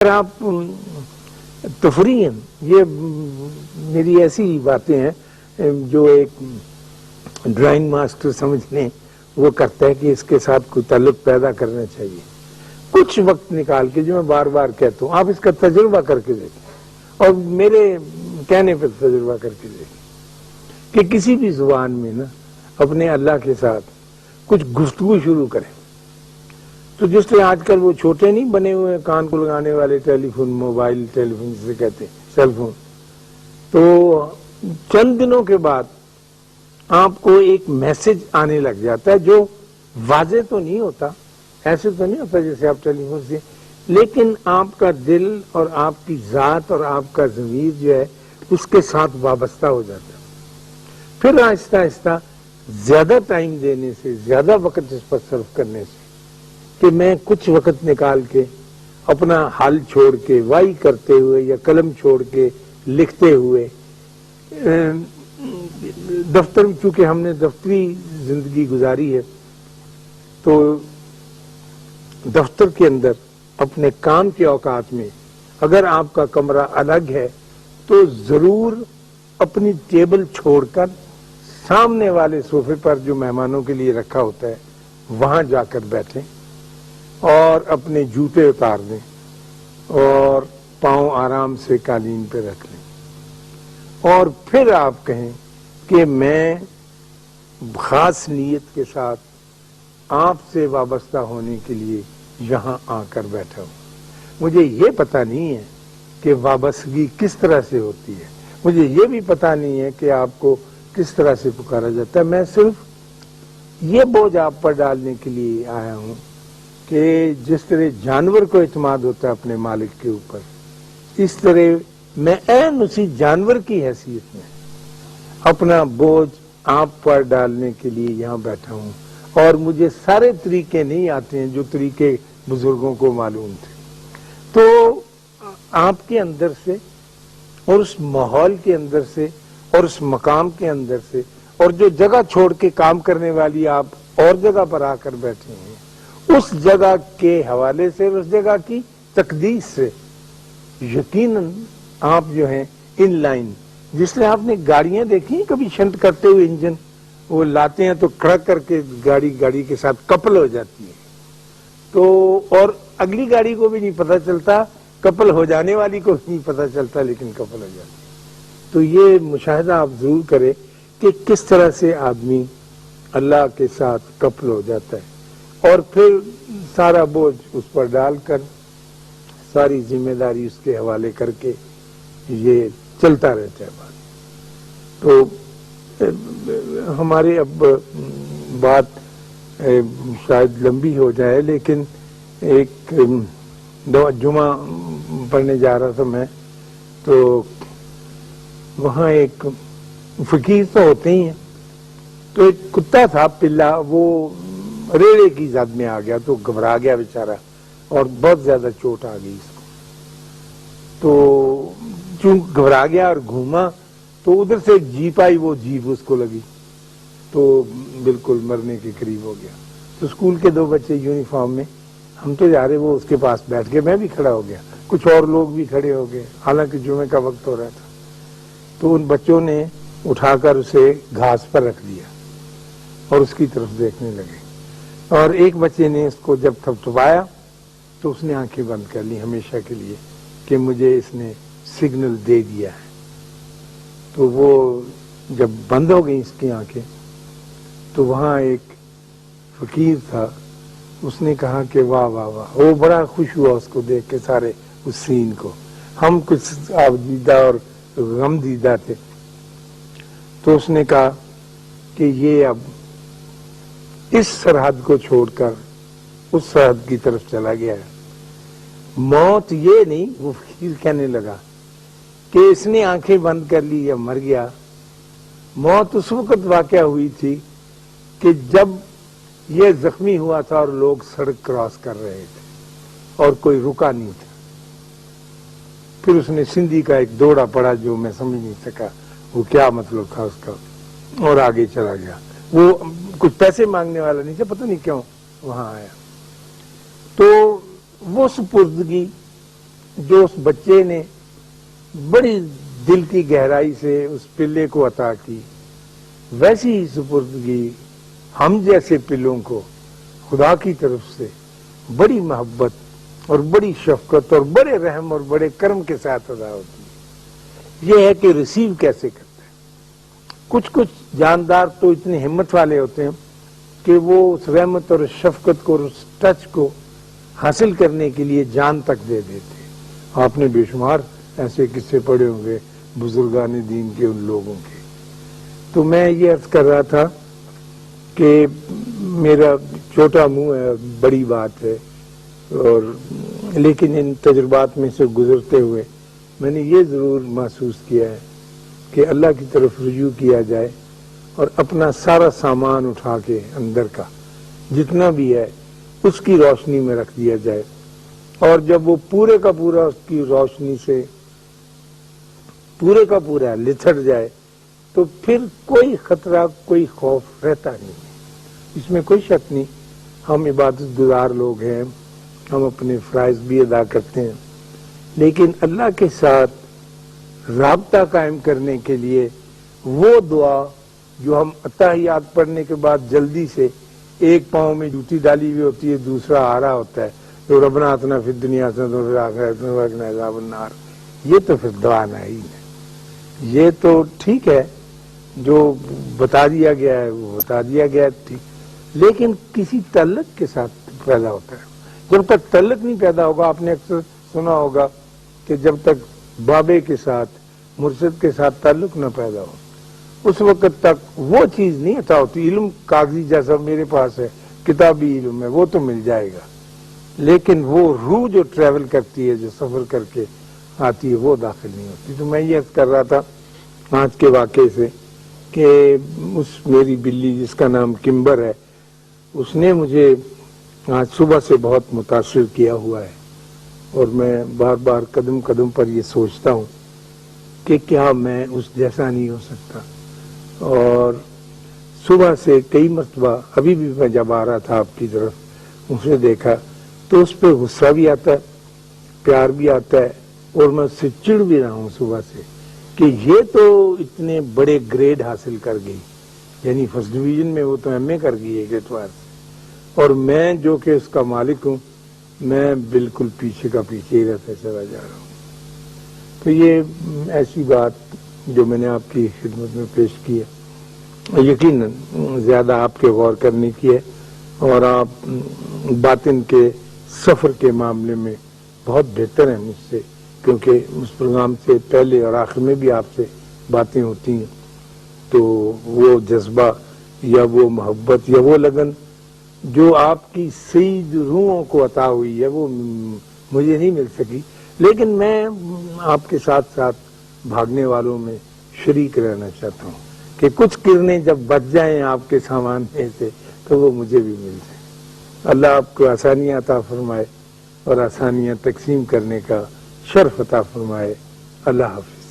آپ تفریح، یہ میری ایسی باتیں ہیں جو ایک ڈرائنگ ماسٹر سمجھ لیں وہ کرتا ہے کہ اس کے ساتھ کوئی تعلق پیدا کرنا چاہیے. کچھ وقت نکال کے، جو میں بار بار کہتا ہوں، آپ اس کا تجربہ کر کے دیکھیں اور میرے کہنے پہ تجربہ کر کے دیکھیں کہ کسی بھی زبان میں نا اپنے اللہ کے ساتھ کچھ گفتگو شروع کریں. تو جس طرح آج کل وہ چھوٹے نہیں بنے ہوئے کان کو لگانے والے ٹیلی فون، موبائل ٹیلی فون جسے کہتے ہیں، سیل فون، تو چند دنوں کے بعد آپ کو ایک میسج آنے لگ جاتا ہے جو واضح تو نہیں ہوتا، ایسے تو نہیں ہوتا جیسے آپ ٹیلی فون سے، لیکن آپ کا دل اور آپ کی ذات اور آپ کا ضمیر جو ہے اس کے ساتھ وابستہ ہو جاتا ہے. پھر آہستہ آہستہ زیادہ ٹائم دینے سے، زیادہ وقت اس پر صرف کرنے سے، کہ میں کچھ وقت نکال کے اپنا حال چھوڑ کے وائی کرتے ہوئے یا قلم چھوڑ کے لکھتے ہوئے، دفتر، چونکہ ہم نے دفتری زندگی گزاری ہے تو دفتر کے اندر اپنے کام کے اوقات میں اگر آپ کا کمرہ الگ ہے تو ضرور اپنی ٹیبل چھوڑ کر سامنے والے صوفے پر جو مہمانوں کے لیے رکھا ہوتا ہے وہاں جا کر بیٹھیں اور اپنے جوتے اتار دیں اور پاؤں آرام سے قالین پہ رکھ لیں، اور پھر آپ کہیں کہ میں خاص نیت کے ساتھ آپ سے وابستہ ہونے کے لیے یہاں آ کر بیٹھا ہوں. مجھے یہ پتہ نہیں ہے کہ وابستگی کس طرح سے ہوتی ہے، مجھے یہ بھی پتہ نہیں ہے کہ آپ کو کس طرح سے پکارا جاتا ہے. میں صرف یہ بوجھ آپ پر ڈالنے کے لیے آیا ہوں کہ جس طرح جانور کو اعتماد ہوتا ہے اپنے مالک کے اوپر، اس طرح میں عین اسی جانور کی حیثیت میں اپنا بوجھ آپ پر ڈالنے کے لیے یہاں بیٹھا ہوں. اور مجھے سارے طریقے نہیں آتے ہیں جو طریقے بزرگوں کو معلوم تھے. تو آپ کے اندر سے اور اس ماحول کے اندر سے اور اس مقام کے اندر سے اور جو جگہ چھوڑ کے کام کرنے والی آپ اور جگہ پر آ کر بیٹھے ہیں، اس جگہ کے حوالے سے، اس جگہ کی تقدیس سے یقیناً آپ جو ہیں ان لائن، جس طرح آپ نے گاڑیاں دیکھی کبھی شنٹ کرتے ہوئے انجن وہ لاتے ہیں تو کھڑک کر کے گاڑی کے ساتھ کپل ہو جاتی ہے، تو اور اگلی گاڑی کو بھی نہیں پتہ چلتا، کپل ہو جانے والی کو بھی نہیں پتہ چلتا، لیکن کپل ہو جاتی ہے. تو یہ مشاہدہ آپ ضرور کریں کہ کس طرح سے آدمی اللہ کے ساتھ کپل ہو جاتا ہے اور پھر سارا بوجھ اس پر ڈال کر، ساری ذمہ داری اس کے حوالے کر کے یہ چلتا رہتا ہے. بات تو ہمارے اب بات شاید لمبی ہو جائے، لیکن ایک جمعہ پڑھنے جا رہا تھا میں، تو وہاں ایک فقیر تو ہوتے ہی ہیں، تو ایک کتا تھا پلا، وہ ریڑے کی زد میں آ گیا تو گھبرا گیا بیچارہ اور بہت زیادہ چوٹ آ گئی اس کو. تو چونکہ گھبرا گیا اور گھوما تو ادھر سے ایک جیپ آئی، وہ جیپ اس کو لگی تو بالکل مرنے کے قریب ہو گیا. تو اسکول کے 2 بچے یونیفارم میں، ہم تو جا رہے، وہ اس کے پاس بیٹھ کے، میں بھی کھڑا ہو گیا، کچھ اور لوگ بھی کھڑے ہو گئے، حالانکہ جمعے کا وقت ہو رہا تھا. تو ان بچوں نے اٹھا کر اسے گھاس پر رکھ دیا اور اس کی طرف دیکھنے لگے، اور ایک بچے نے اس کو جب تھپتھپایا تو اس نے آنکھیں بند کر لی ہمیشہ کے لیے کہ مجھے اس نے سگنل دے دیا ہے. تو وہ جب بند ہو گئی اس کی آنکھیں تو وہاں ایک فقیر تھا، اس نے کہا کہ واہ واہ واہ، وہ بڑا خوش ہوا اس کو دیکھ کے، سارے اس سین کو. ہم کچھ آبدیدہ اور غم دیدہ تھے. تو اس نے کہا کہ یہ اب اس سرحد کو چھوڑ کر اس سرحد کی طرف چلا گیا ہے. موت یہ نہیں، وہ فقیر کہنے لگا کہ اس نے آنکھیں بند کر لی یا مر گیا. موت اس وقت واقع ہوئی تھی کہ جب یہ زخمی ہوا تھا اور لوگ سڑک کراس کر رہے تھے اور کوئی رکا نہیں تھا. پھر اس نے سندھی کا ایک دوڑا پڑا جو میں سمجھ نہیں سکا وہ کیا مطلب تھا اس کا، اور آگے چلا گیا. وہ کچھ پیسے مانگنے والا نہیں تھا، پتہ نہیں کیوں وہاں آیا. تو وہ سپردگی جو اس بچے نے بڑی دل کی گہرائی سے اس پلے کو عطا کی، ویسی ہی سپردگی ہم جیسے پلوں کو خدا کی طرف سے بڑی محبت اور بڑی شفقت اور بڑے رحم اور بڑے کرم کے ساتھ ادا ہوتی ہے۔ یہ ہے کہ ریسیو کیسے کرتا ہے۔ کچھ جاندار تو اتنے ہمت والے ہوتے ہیں کہ وہ اس رحمت اور شفقت کو اور اس ٹچ کو حاصل کرنے کے لیے جان تک دے دیتے ہیں۔ آپ نے بے شمار ایسے قصے پڑھے ہوں گے بزرگان دین کے، ان لوگوں کے۔ تو میں یہ عرض کر رہا تھا کہ میرا چھوٹا منہ ہے، بڑی بات ہے، اور لیکن ان تجربات میں سے گزرتے ہوئے میں نے یہ ضرور محسوس کیا ہے کہ اللہ کی طرف رجوع کیا جائے اور اپنا سارا سامان اٹھا کے اندر کا جتنا بھی ہے اس کی روشنی میں رکھ دیا جائے، اور جب وہ پورے کا پورا اس کی روشنی سے پورے کا پورا لتھڑ جائے تو پھر کوئی خطرہ، کوئی خوف رہتا نہیں، اس میں کوئی شک نہیں۔ ہم عبادت گزار لوگ ہیں، ہم اپنے فرائض بھی ادا کرتے ہیں، لیکن اللہ کے ساتھ رابطہ قائم کرنے کے لیے وہ دعا جو ہم اتحیات پڑھنے کے بعد جلدی سے ایک پاؤں میں جوتی ڈالی ہوئی ہوتی ہے، دوسرا آ رہا ہوتا ہے، تو ربنا آتنا فی الدنیا حسنۃ وفی الآخرۃ حسنۃ وقنا عذاب النار، یہ تو پھر دعا نہیں ہے۔ یہ تو ٹھیک ہے، جو بتا دیا گیا ہے وہ بتا دیا گیا ہے، ٹھیک، لیکن کسی تعلق کے ساتھ پیدا ہوتا ہے۔ جب تک تعلق نہیں پیدا ہوگا، آپ نے اکثر سنا ہوگا کہ جب تک بابے کے ساتھ، مرشد کے ساتھ تعلق نہ پیدا ہو، اس وقت تک وہ چیز نہیں عطا ہوتی۔ علم کاغذی جیسا میرے پاس ہے، کتابی علم ہے، وہ تو مل جائے گا، لیکن وہ روح جو ٹریول کرتی ہے، جو سفر کر کے آتی ہے، وہ داخل نہیں ہوتی۔ تو میں یہ عرض کر رہا تھا آج کے واقعے سے کہ اس میری بلی جس کا نام کمبر ہے، اس نے مجھے آج صبح سے بہت متاثر کیا ہوا ہے، اور میں بار بار قدم قدم پر یہ سوچتا ہوں کہ کیا میں اس جیسا نہیں ہو سکتا۔ اور صبح سے کئی مرتبہ ابھی بھی میں جب آ رہا تھا آپ کی طرف، اسے دیکھا تو اس پہ غصہ بھی آتا ہے، پیار بھی آتا ہے، اور میں اس سے چڑ بھی رہا ہوں صبح سے کہ یہ تو اتنے بڑے گریڈ حاصل کر گئی، یعنی فرسٹ ڈویژن میں وہ تو ایم اے کر گئی ایک اعتبار سے، اور میں جو کہ اس کا مالک ہوں، میں بالکل پیچھے کا پیچھے ہی رہتے چلا جا رہا ہوں۔ تو یہ ایسی بات جو میں نے آپ کی خدمت میں پیش کی ہے، یقیناً زیادہ آپ کے غور کرنے کی ہے، اور آپ باطن کے سفر کے معاملے میں بہت بہتر ہیں مجھ سے، کیونکہ اس پروگرام سے پہلے اور آخر میں بھی آپ سے باتیں ہوتی ہیں، تو وہ جذبہ یا وہ محبت یا وہ لگن جو آپ کی سید روحوں کو عطا ہوئی ہے، وہ مجھے نہیں مل سکی، لیکن میں آپ کے ساتھ ساتھ بھاگنے والوں میں شریک رہنا چاہتا ہوں کہ کچھ کرنیں جب بچ جائیں آپ کے سامان میں سے تو وہ مجھے بھی مل جائیں۔ اللہ آپ کو آسانیاں عطا فرمائے اور آسانیاں تقسیم کرنے کا شرف عطا فرمائے۔ اللہ حافظ۔